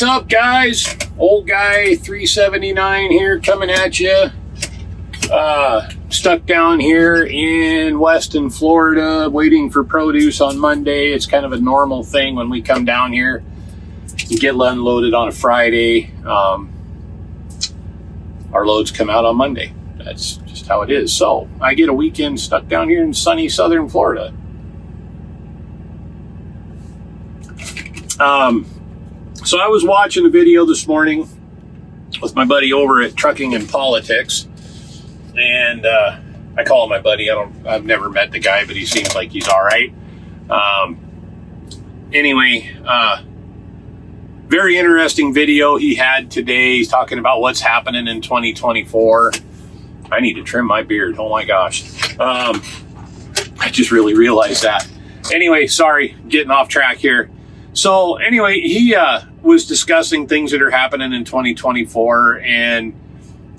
What's up, guys? Old guy 379 here coming at you. Stuck down here in Weston, Florida, waiting for produce on Monday. It's kind of a normal thing when we come down here. You get unloaded on a Friday. Our loads come out on Monday. That's just how it is. So I get a weekend stuck down here in sunny southern Florida. So I was watching a video this morning with my buddy over at Trucking and Politics, and I call him my buddy. I've never met the guy, but he seems like he's all right. Anyway, very interesting video he had today. He's talking about what's happening in 2024. I need to trim my beard. Oh my gosh. I just really realized that. Anyway, sorry, getting off track here. So anyway, he was discussing things that are happening in 2024, and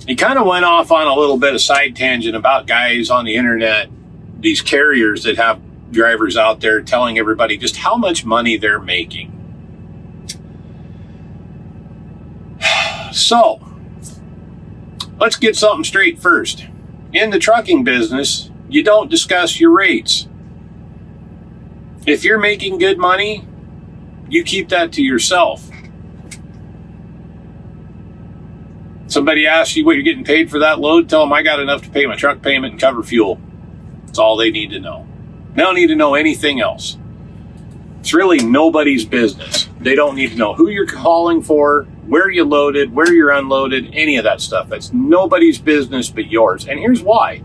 he kind of went off on a little bit of side tangent about guys on the internet, these carriers that have drivers out there telling everybody just how much money they're making. So let's get something straight first. In the trucking business, you don't discuss your rates. If you're making good money, you keep that to yourself. Somebody asks you what you're getting paid for that load, tell them I got enough to pay my truck payment and cover fuel. That's all they need to know. They don't need to know anything else. It's really nobody's business. They don't need to know who you're calling for, where you loaded, where you're unloaded, any of that stuff. That's nobody's business but yours. And here's why.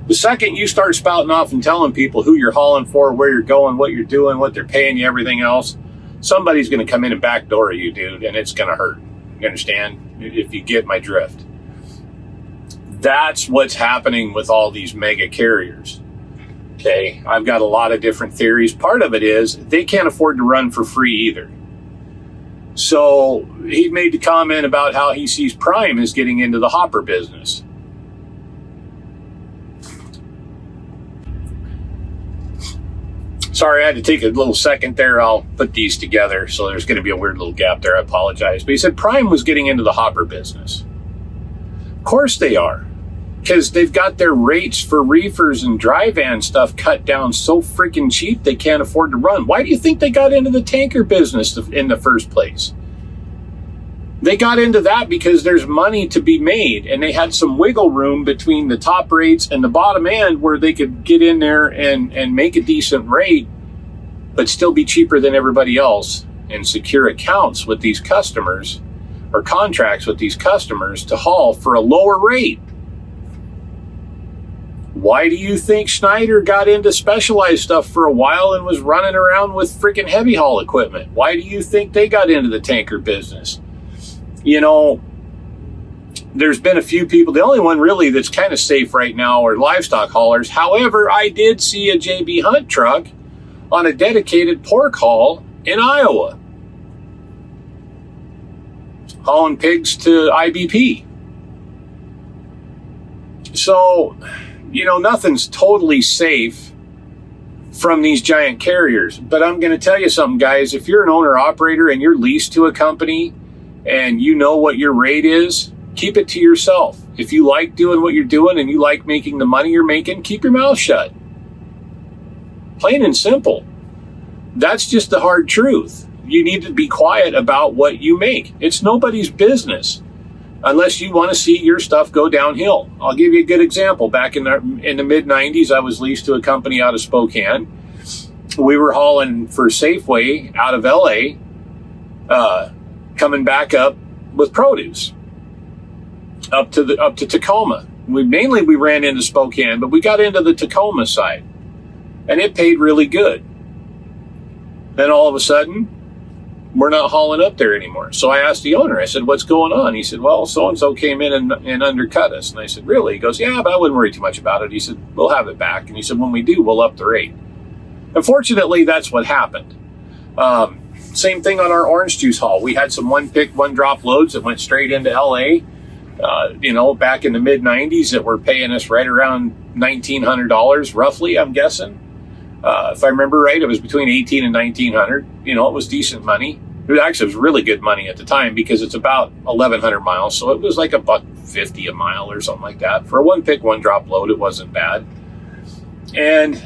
The second you start spouting off and telling people who you're hauling for, where you're going, what you're doing, what they're paying you, everything else, somebody's going to come in and backdoor you, dude, and it's going to hurt. You understand? If you get my drift. That's what's happening with all these mega carriers. Okay, I've got a lot of different theories. Part of it is they can't afford to run for free either. So he made the comment about how he sees Prime is getting into the hopper business. Sorry, I had to take a little second there. I'll put these together, so there's going to be a weird little gap there. I apologize. But he said Prime was getting into the hopper business. Of course they are, because they've got their rates for reefers and dry van stuff cut down so freaking cheap they can't afford to run. Why do you think they got into the tanker business in the first place? They got into that because there's money to be made, and they had some wiggle room between the top rates and the bottom end where they could get in there and make a decent rate, but still be cheaper than everybody else and secure accounts with these customers or contracts with these customers to haul for a lower rate. Why do you think Schneider got into specialized stuff for a while and was running around with freaking heavy haul equipment? Why do you think they got into the tanker business? You know, there's been a few people. The only one really that's kind of safe right now are livestock haulers. However, I did see a JB Hunt truck on a dedicated pork haul in Iowa, hauling pigs to IBP. So, you know, nothing's totally safe from these giant carriers. But I'm going to tell you something, guys. If you're an owner-operator and you're leased to a company and you know what your rate is, keep it to yourself. If you like doing what you're doing and you like making the money you're making, keep your mouth shut. Plain and simple. That's just the hard truth. You need to be quiet about what you make. It's nobody's business unless you want to see your stuff go downhill. I'll give you a good example. Back in the mid-90s, I was leased to a company out of Spokane. We were hauling for Safeway out of LA, coming back up with produce up to Tacoma. We ran into Spokane, but we got into the Tacoma side, and it paid really good. Then all of a sudden, we're not hauling up there anymore. So I asked the owner, I said, what's going on? He said, well, so-and-so came in and undercut us. And I said, really? He goes, yeah, but I wouldn't worry too much about it. He said, we'll have it back. And he said, when we do, we'll up the rate. Unfortunately, that's what happened. Same thing on our orange juice haul. We had some one pick, one drop loads that went straight into LA, back in the mid 90s that were paying us right around $1,900 roughly, I'm guessing. If I remember right, it was between $1,800 and $1,900. It was decent money. It was really good money at the time because it's about 1,100 miles. So it was like $1.50 a mile or something like that. For a one pick, one drop load, it wasn't bad. And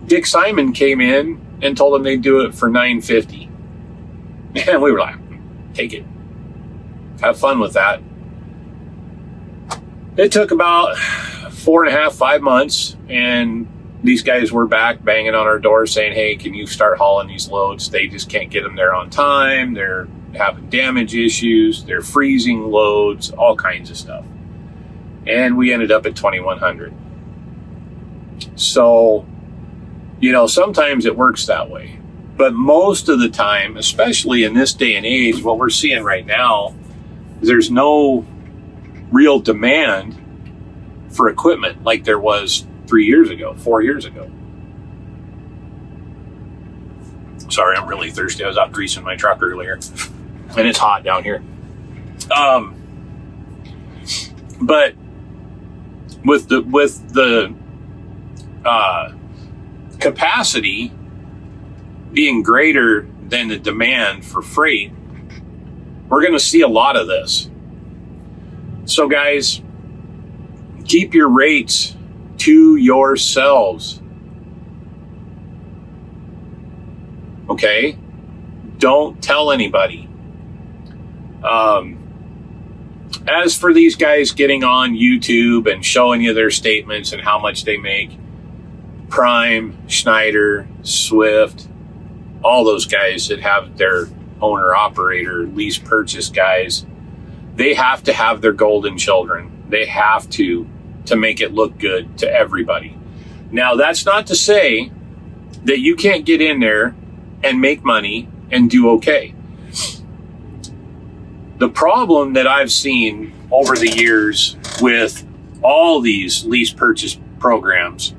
Dick Simon came in and told them they'd do it for $9.50. And we were like, take it. Have fun with that. It took about 4.5, 5 months, and these guys were back banging on our door saying, hey, can you start hauling these loads? They just can't get them there on time. They're having damage issues. They're freezing loads, all kinds of stuff. And we ended up at 2,100. So, sometimes it works that way. But most of the time, especially in this day and age, what we're seeing right now is there's no real demand for equipment like there was 3 years ago, 4 years ago. Sorry, I'm really thirsty. I was out greasing my truck earlier, and it's hot down here. But with the capacity being greater than the demand for freight, we're going to see a lot of this. So guys, keep your rates to yourselves. Okay? Don't tell anybody. As for these guys getting on YouTube and showing you their statements and how much they make, Prime, Schneider, Swift, all those guys that have their owner-operator lease purchase guys, they have to have their golden children. They have to make it look good to everybody. Now, that's not to say that you can't get in there and make money and do okay. The problem that I've seen over the years with all these lease purchase programs,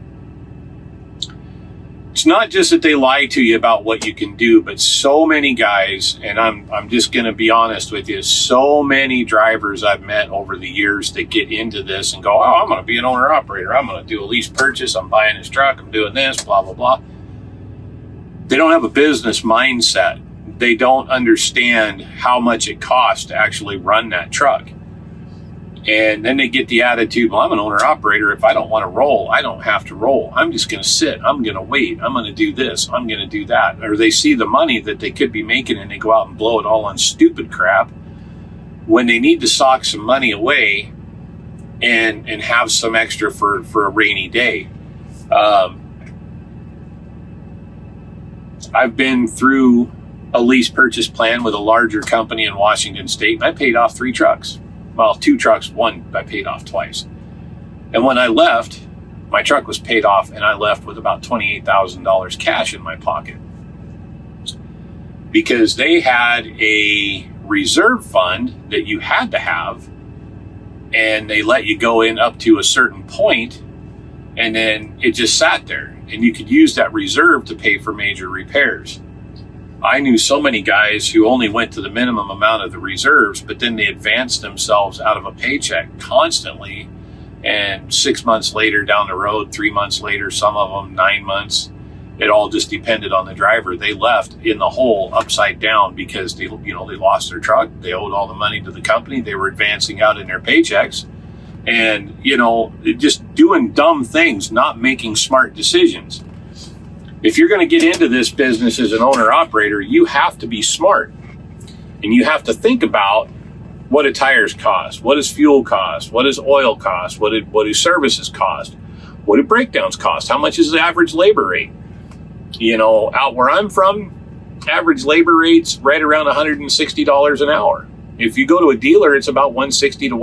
it's not just that they lie to you about what you can do, but so many guys, and I'm just going to be honest with you, so many drivers I've met over the years that get into this and go, oh, I'm going to be an owner operator. I'm going to do a lease purchase. I'm buying this truck. I'm doing this, blah, blah, blah. They don't have a business mindset. They don't understand how much it costs to actually run that truck. And then they get the attitude, well, I'm an owner operator. If I don't want to roll, I don't have to roll. I'm just going to sit. I'm going to wait. I'm going to do this. I'm going to do that. Or they see the money that they could be making and they go out and blow it all on stupid crap when they need to sock some money away and have some extra for a rainy day. I've been through a lease purchase plan with a larger company in Washington State, and I paid off 3 trucks. Well, 2 trucks, one I paid off twice. And when I left, my truck was paid off and I left with about $28,000 cash in my pocket. Because they had a reserve fund that you had to have, and they let you go in up to a certain point, and then it just sat there. And you could use that reserve to pay for major repairs. I knew so many guys who only went to the minimum amount of the reserves, but then they advanced themselves out of a paycheck constantly. And 6 months later down the road, 3 months later, some of them 9 months, it all just depended on the driver. They left in the hole upside down because they lost their truck. They owed all the money to the company. They were advancing out in their paychecks and, just doing dumb things, not making smart decisions. If you're going to get into this business as an owner-operator, you have to be smart. And you have to think about what do tires cost? What does fuel cost? What does oil cost? What do services cost? What do breakdowns cost? How much is the average labor rate? Out where I'm from, average labor rate's right around $160 an hour. If you go to a dealer, it's about $160 to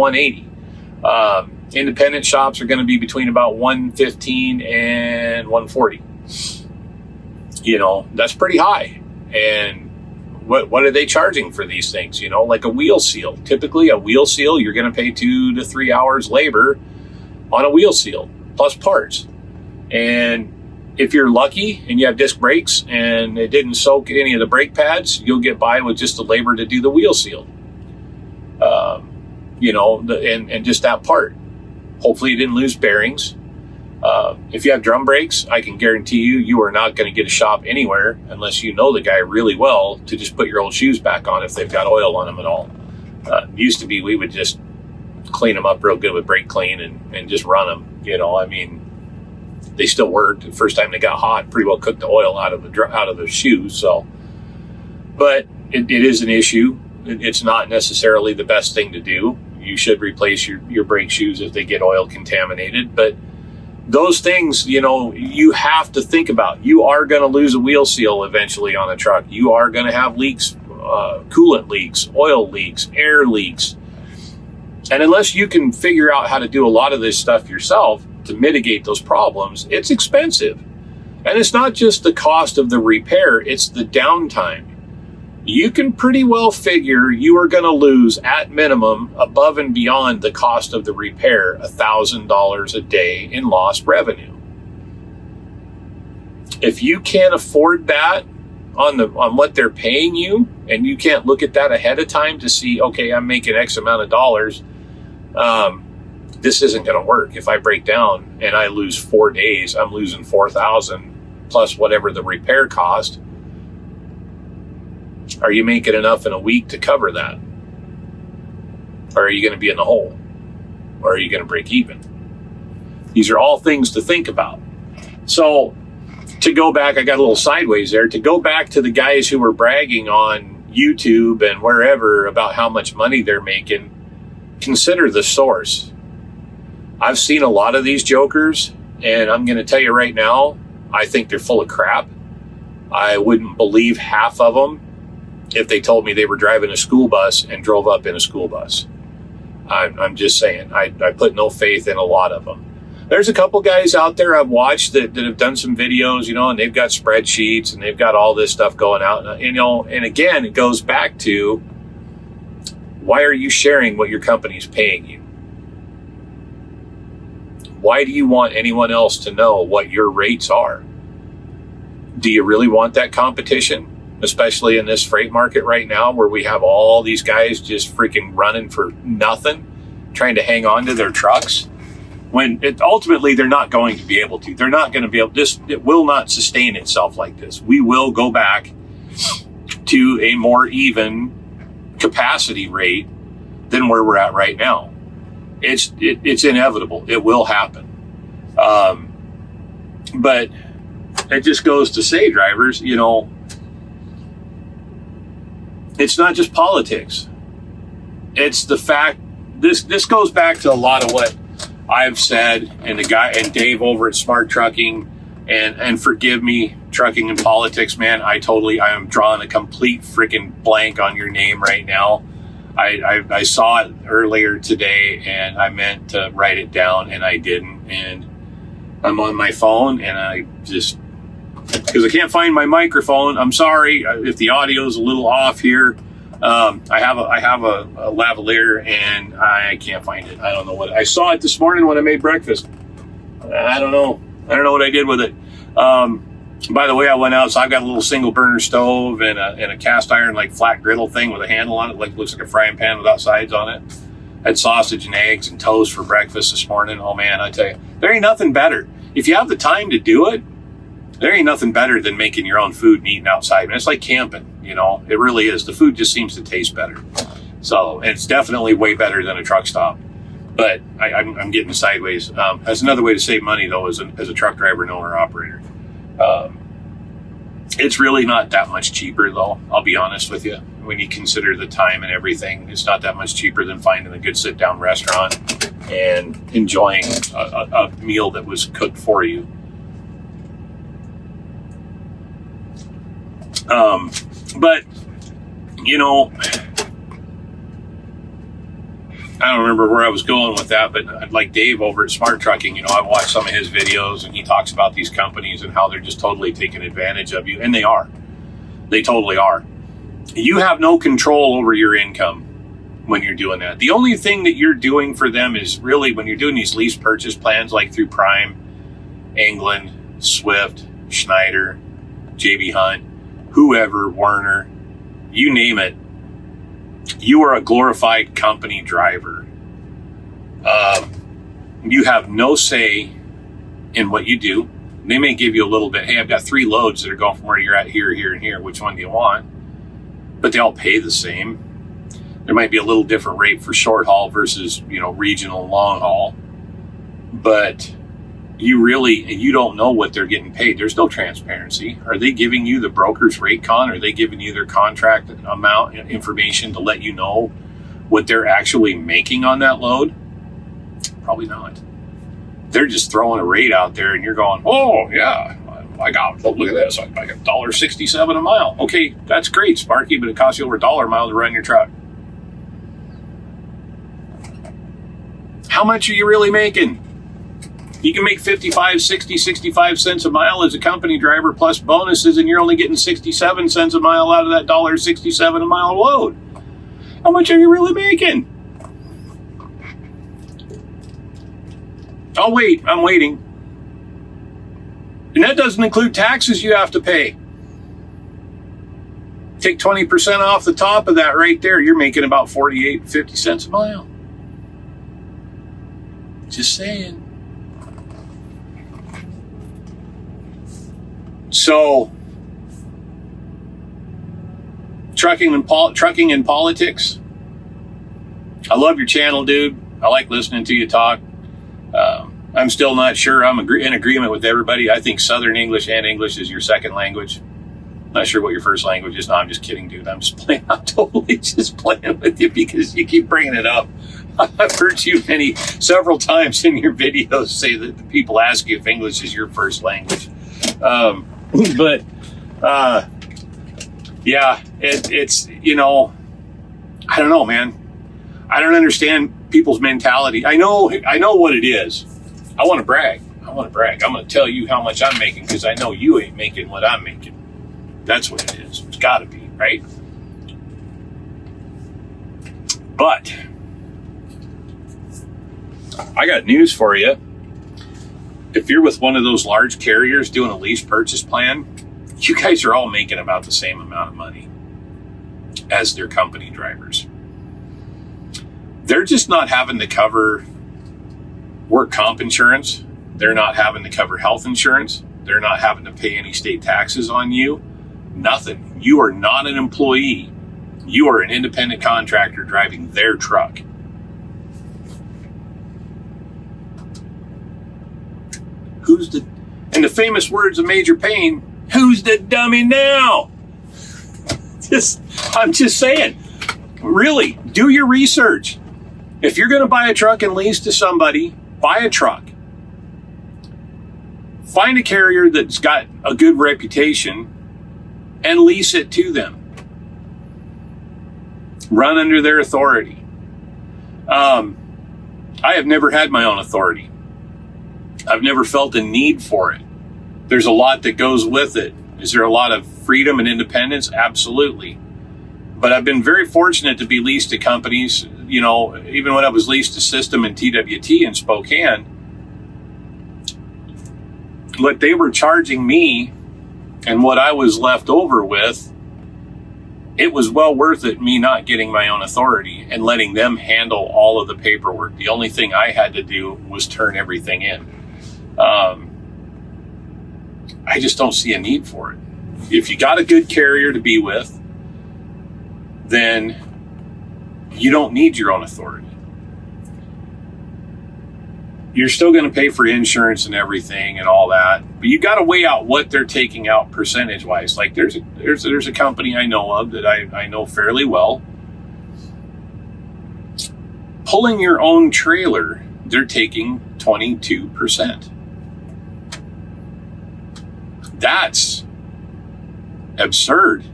$180. Independent shops are going to be between about $115 and $140. That's pretty high. And what are they charging for these things? Like a wheel seal. Typically a wheel seal, you're going to pay 2 to 3 hours labor on a wheel seal plus parts. And if you're lucky and you have disc brakes and it didn't soak any of the brake pads, you'll get by with just the labor to do the wheel seal. And just that part. Hopefully you didn't lose bearings. If you have drum brakes, I can guarantee you are not going to get a shop anywhere unless you know the guy really well to just put your old shoes back on if they've got oil on them at all. Used to be we would just clean them up real good with brake clean and just run them. I mean, they still worked. The first time they got hot, pretty well cooked the oil out of the shoes. So, but it is an issue. It's not necessarily the best thing to do. You should replace your brake shoes if they get oil contaminated. But those things, you have to think about. You are going to lose a wheel seal eventually on a truck. You are going to have leaks, coolant leaks, oil leaks, air leaks. And unless you can figure out how to do a lot of this stuff yourself to mitigate those problems, it's expensive. And it's not just the cost of the repair, it's the downtime. You can pretty well figure you are going to lose, at minimum, above and beyond the cost of the repair, $1,000 a day in lost revenue. If you can't afford that on what they're paying you, and you can't look at that ahead of time to see, okay, I'm making X amount of dollars, this isn't going to work. If I break down and I lose 4 days, I'm losing $4,000 plus whatever the repair cost. Are you making enough in a week to cover that? Or are you going to be in the hole? Or are you going to break even? These are all things to think about. So to go back, I got a little sideways there, to go back to the guys who were bragging on YouTube and wherever about how much money they're making, consider the source. I've seen a lot of these jokers, and I'm going to tell you right now, I think they're full of crap. I wouldn't believe half of them if they told me they were driving a school bus and drove up in a school bus. I'm just saying, I put no faith in a lot of them. There's a couple guys out there I've watched that have done some videos, and they've got spreadsheets and they've got all this stuff going out. And again, it goes back to, why are you sharing what your company's paying you? Why do you want anyone else to know what your rates are? Do you really want that competition? Especially in this freight market right now, where we have all these guys just freaking running for nothing, trying to hang on to their trucks, when ultimately they're not going to be able to. They're not going to be able to. It will not sustain itself like this. We will go back to a more even capacity rate than where we're at right now. It's inevitable. It will happen. But it just goes to say, drivers, it's not just politics. It's the fact, this goes back to a lot of what I've said, and the guy and Dave over at Smart Trucking, and forgive me, trucking and politics, man, I am drawing a complete freaking blank on your name right now. I saw it earlier today and I meant to write it down and I didn't, and I'm on my phone and I just, because I can't find my microphone. I'm sorry if the audio is a little off here. I have a lavalier and I can't find it. I don't know what I saw it this morning when I made breakfast. I don't know what I did with it. By the way, I went out, so I've got a little single burner stove and a cast iron like flat griddle thing with a handle on it, like looks like a frying pan without sides on it. Had sausage and eggs and toast for breakfast this morning. Oh man, I tell you, there ain't nothing better. If you have the time to do it, there ain't nothing better than making your own food and eating outside. And it's like camping, it really is. The food just seems to taste better. So it's definitely way better than a truck stop. But I'm getting sideways. That's another way to save money, though, as a truck driver and owner operator. It's really not that much cheaper, though. I'll be honest with you. When you consider the time and everything, it's not that much cheaper than finding a good sit-down restaurant and enjoying a meal that was cooked for you. But, I don't remember where I was going with that, but like Dave over at Smart Trucking, I watched some of his videos and he talks about these companies and how they're just totally taking advantage of you. And they are. They totally are. You have no control over your income when you're doing that. The only thing that you're doing for them is really when you're doing these lease purchase plans, like through Prime, England, Swift, Schneider, JB Hunt, whoever, Werner, you name it. You are a glorified company driver. You have no say in what you do. They may give you a little bit, hey, I've got 3 loads that are going from where you're at here, here, and here. Which one do you want? But they all pay the same. There might be a little different rate for short haul versus, regional and long haul. But you don't know what they're getting paid. There's no transparency. Are they giving you the broker's rate con? Are they giving you their contract amount information to let you know what they're actually making on that load? Probably not. They're just throwing a rate out there and you're going, oh yeah, look at this. I got $1.67 a mile. Okay, that's great, Sparky, but it costs you over $1 a mile to run your truck. How much are you really making? You can make 55, 60, 65 cents a mile as a company driver plus bonuses, and you're only getting 67 cents a mile out of that $1.67 a mile load. How much are you really making? Oh, wait, I'm waiting. And that doesn't include taxes you have to pay. Take 20% off the top of that right there. You're making about 48, 50 cents a mile. Just saying. So, trucking and politics. I love your channel, dude. I like listening to you talk. I'm still not sure I'm in agreement with everybody. I think Southern English and English is your second language. Not sure what your first language is. No, I'm just kidding, dude. I'm just playing. I'm totally just playing with you because you keep bringing it up. I've heard you several times in your videos say that the people ask you if English is your first language. Yeah, it's, I don't know, man. I don't understand people's mentality. I know what it is. I want to brag. I'm going to tell you how much I'm making because I know you ain't making what I'm making. That's what it is. It's got to be, right? But I got news for you. If you're with one of those large carriers doing a lease purchase plan, you guys are all making about the same amount of money as their company drivers. They're just not having to cover work comp insurance. They're not having to cover health insurance. They're not having to pay any state taxes on you. Nothing. You are not an employee. You are an independent contractor driving their truck. In the famous words of Major Payne, who's the dummy now? I'm just saying, really, do your research. If you're going to buy a truck and lease to somebody, buy a truck. Find a carrier that's got a good reputation and lease it to them. Run under their authority. I have never had my own authority. I've never felt a need for it. There's a lot that goes with it. Is there a lot of freedom and independence? Absolutely. But I've been very fortunate to be leased to companies, even when I was leased to System and TWT in Spokane, what they were charging me and what I was left over with, it was well worth it, me not getting my own authority and letting them handle all of the paperwork. The only thing I had to do was turn everything in. I just don't see a need for it. If you got a good carrier to be with, then you don't need your own authority. You're still going to pay for insurance and everything and all that, but you got to weigh out what they're taking out percentage wise. Like there's a company I know of that I know fairly well. Pulling your own trailer, they're taking 22%. That's absurd.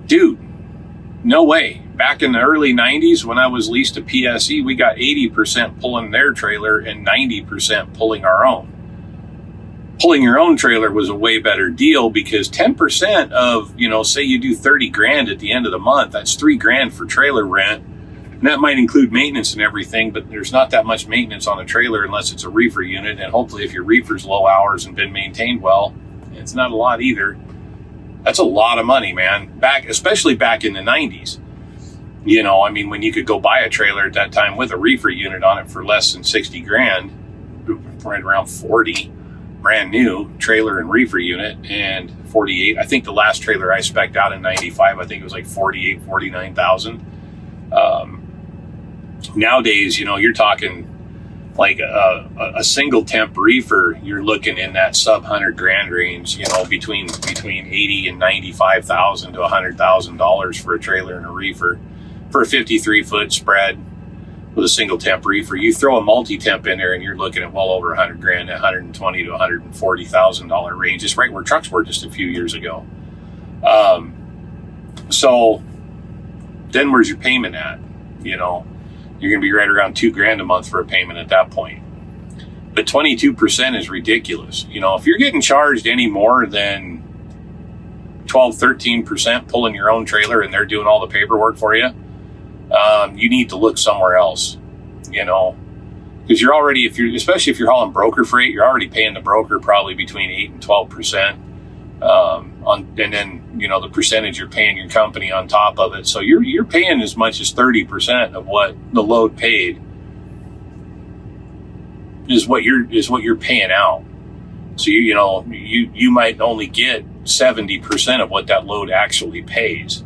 Dude, no way. Back in the early 90s when I was leased to PSE, we got 80% pulling their trailer and 90% pulling our own. Pulling your own trailer was a way better deal because 10% of, say you do 30 grand at the end of the month, that's $3,000 for trailer rent. And that might include maintenance and everything, but there's not that much maintenance on a trailer unless it's a reefer unit. And hopefully if your reefer's low hours and been maintained well, it's not a lot either. That's a lot of money, man. Especially back in the 90s. When you could go buy a trailer at that time with a reefer unit on it for less than 60 grand, right around 40, brand new trailer and reefer unit, and 48. I think the last trailer I spec'd out in 95, I think it was like 48, 49,000. Nowadays, you're talking like a single temp reefer, you're looking in that sub $100,000 range, between 80 and 95,000 to $100,000 for a trailer and a reefer for a 53-foot spread with a single temp reefer. You throw a multi-temp in there and you're looking at well over $100,000, $120,000 to $140,000 range. Just right where trucks were just a few years ago. So then where's your payment at? You're going to be right around $2,000 a month for a payment at that point. But 22% is ridiculous. If you're getting charged any more than 12, 13% pulling your own trailer and they're doing all the paperwork for you, you need to look somewhere else, because you're already, especially if you're hauling broker freight, you're already paying the broker probably between 8 and 12%. And then, the percentage you're paying your company on top of it. So you're paying as much as 30% of what the load paid is what you're paying out. So you might only get 70% of what that load actually pays.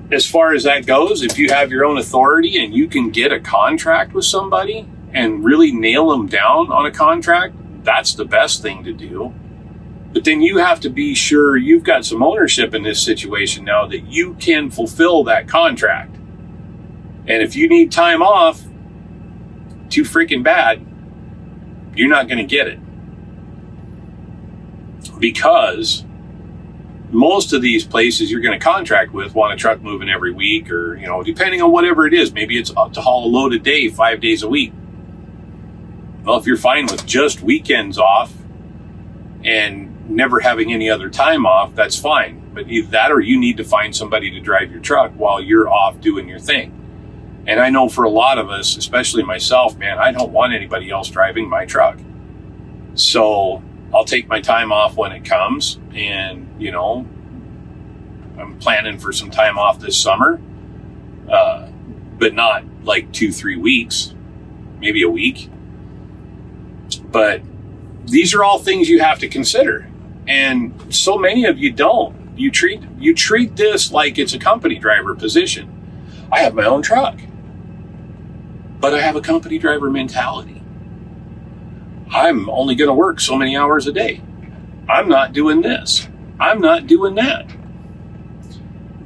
As far as that goes, if you have your own authority and you can get a contract with somebody and really nail them down on a contract, that's the best thing to do. But then you have to be sure you've got some ownership in this situation now that you can fulfill that contract. And if you need time off too freaking bad, you're not going to get it. Because most of these places you're going to contract with want a truck moving every week, or, depending on whatever it is, maybe it's to haul a load a day, 5 days a week. Well, if you're fine with just weekends off and never having any other time off, that's fine. But either that or you need to find somebody to drive your truck while you're off doing your thing. And I know for a lot of us, especially myself, man, I don't want anybody else driving my truck. So I'll take my time off when it comes. And, I'm planning for some time off this summer, but not like 2-3 weeks, maybe a week. But these are all things you have to consider. And so many of you don't. You treat this like it's a company driver position. I have my own truck, but I have a company driver mentality. I'm only going to work so many hours a day. I'm not doing this. I'm not doing that.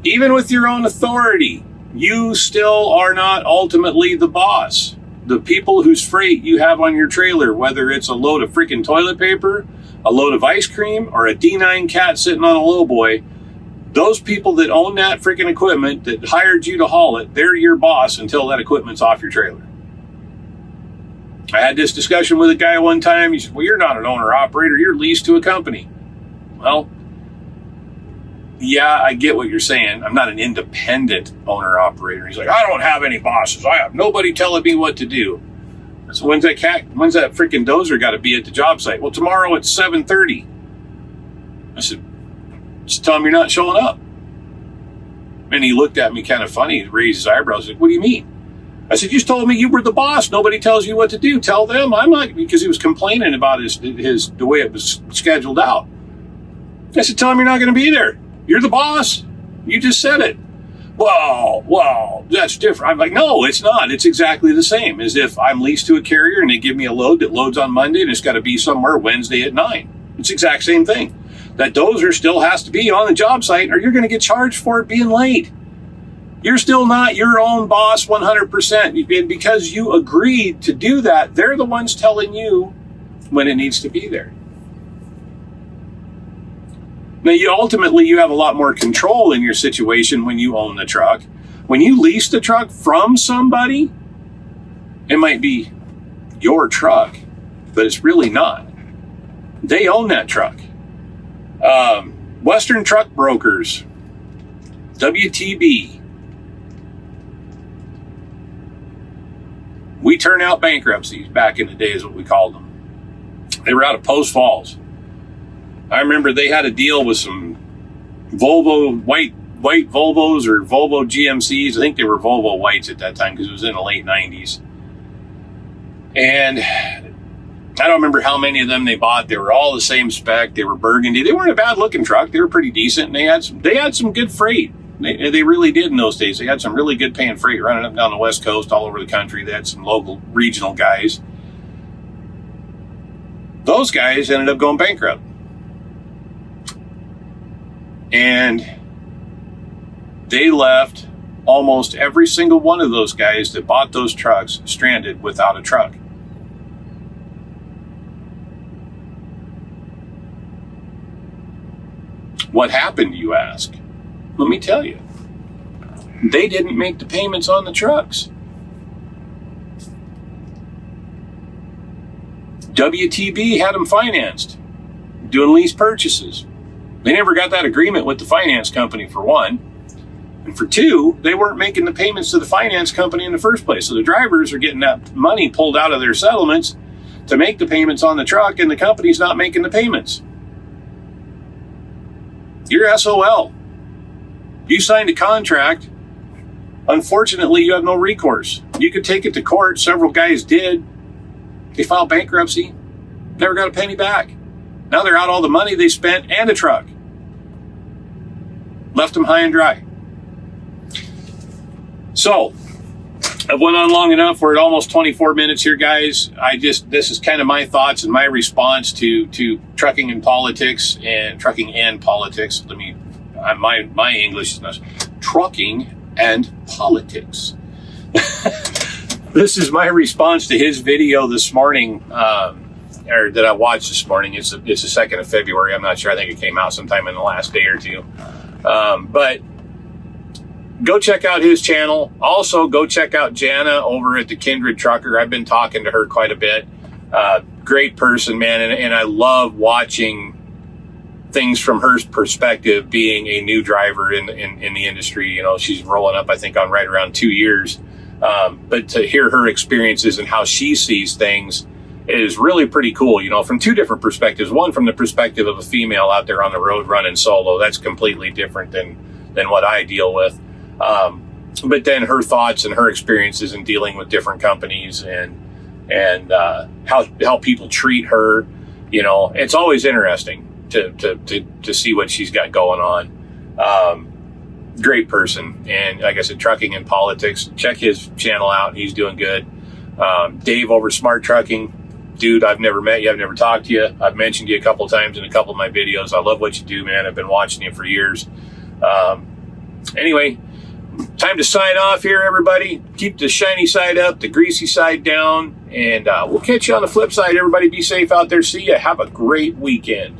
Even with your own authority, you still are not ultimately the boss. The people whose freight you have on your trailer, whether it's a load of freaking toilet paper, a load of ice cream, or a D9 cat sitting on a lowboy, those people that own that freaking equipment that hired you to haul it, they're your boss until that equipment's off your trailer. I had this discussion with a guy one time. He said, well, you're not an owner-operator. You're leased to a company. Well, yeah, I get what you're saying. I'm not an independent owner-operator. He's like, I don't have any bosses. I have nobody telling me what to do. So when's that freaking dozer got to be at the job site? Well, tomorrow at 7:30. I said, just tell him you're not showing up. And he looked at me kind of funny. He raised his eyebrows. He said, what do you mean? I said, you just told me you were the boss. Nobody tells you what to do. Tell them. I'm not, because he was complaining about the way it was scheduled out. I said, tell him you're not going to be there. You're the boss. You just said it. Well, that's different. I'm like, no, it's not. It's exactly the same as if I'm leased to a carrier and they give me a load that loads on Monday and it's got to be somewhere Wednesday at 9. It's the exact same thing. That dozer still has to be on the job site or you're going to get charged for it being late. You're still not your own boss 100%. And because you agreed to do that, they're the ones telling you when it needs to be there. Now, ultimately, you have a lot more control in your situation when you own the truck. When you lease the truck from somebody, it might be your truck, but it's really not. They own that truck. Western Truck Brokers, WTB. We turn out bankruptcies back in the day is what we called them. They were out of Post Falls. I remember they had a deal with some Volvo, white Volvos or Volvo GMCs. I think they were Volvo whites at that time because it was in the late 90s. And I don't remember how many of them they bought. They were all the same spec. They were burgundy. They weren't a bad looking truck. They were pretty decent. And they had some good freight. They really did in those days. They had some really good paying freight running up down the West Coast, all over the country. They had some local regional guys. Those guys ended up going bankrupt. And they left almost every single one of those guys that bought those trucks stranded without a truck. What happened, you ask? Let me tell you. They didn't make the payments on the trucks. WTB had them financed, doing lease purchases. They never got that agreement with the finance company, for one. And for two, they weren't making the payments to the finance company in the first place. So the drivers are getting that money pulled out of their settlements to make the payments on the truck, and the company's not making the payments. You're SOL. You signed a contract. Unfortunately, you have no recourse. You could take it to court. Several guys did. They filed bankruptcy. Never got a penny back. Now they're out all the money they spent and a truck. Left them high and dry. So, I've went on long enough. We're at almost 24 minutes here, guys. This is kind of my thoughts and my response to trucking and politics and trucking and politics. My English is not trucking and politics. This is my response to his video this morning, or that I watched this morning. It's the 2nd of February. I'm not sure. I think it came out sometime in the last day or two. But go check out his channel. Also, go check out Jana over at the Kindred Trucker. I've been talking to her quite a bit. Great person, man. And I love watching things from her perspective, being a new driver in the industry. You know, she's rolling up, I think, on right around 2 years. But to hear her experiences and how she sees things is really pretty cool, you know, from two different perspectives. One, from the perspective of a female out there on the road running solo. That's completely different than what I deal with. But then her thoughts and her experiences in dealing with different companies and how people treat her. You know, it's always interesting to see what she's got going on. Great person. And like I said, trucking and politics, check his channel out. He's doing good. Dave over Smart Trucking. Dude, I've never met you. I've never talked to you. I've mentioned you a couple of times in a couple of my videos. I love what you do, man. I've been watching you for years. Anyway, time to sign off here, everybody. Keep the shiny side up, the greasy side down, and we'll catch you on the flip side. Everybody be safe out there. See ya. Have a great weekend.